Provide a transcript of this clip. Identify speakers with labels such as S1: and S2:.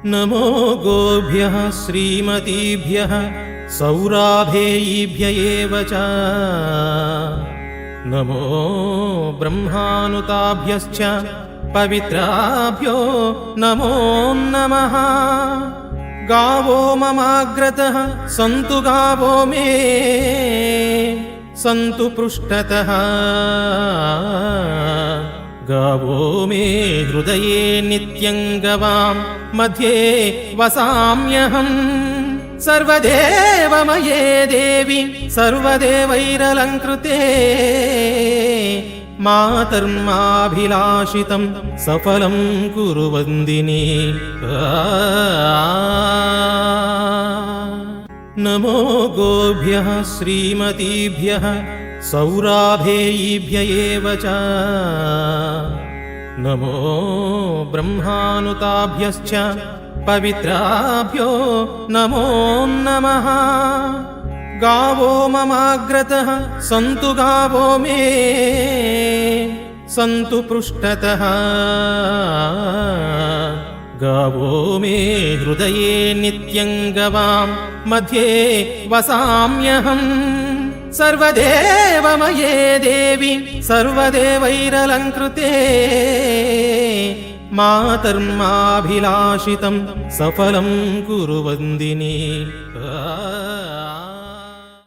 S1: नमो गोभ्यः श्रीमतीभ्यः सौराभेयीभ्य एव च। नमो ब्रह्मानुताभ्यश्च पवित्राभ्यो नमो नमः। गावो ममाग्रतः सन्तु गावो मे सन्तु पृष्ठतः। गावो मे हृदये नित्यं गवां मध्ये वसाम्यहम्। सर्वदेवमये देवी सर्वदेवैरलङ्कृते मातर्माभिलाषितं सफलं कुरु वन्दिनी। नमो गोभ्यः श्रीमतीभ्यः सौराभेयीभ्य एव च। नमो ब्रह्मानुताभ्यश्च पवित्राभ्यो नमो नमः। गावो ममाग्रतः सन्तु गावो मे सन्तु पृष्ठतः। गावो मे हृदये नित्यं गवां मध्ये वसाम्यहम्। सर्वदेवमये देवी सर्वदेवैरलङ्कृते मातर्माभिलाषितं सफलं कुरु वन्दिनी।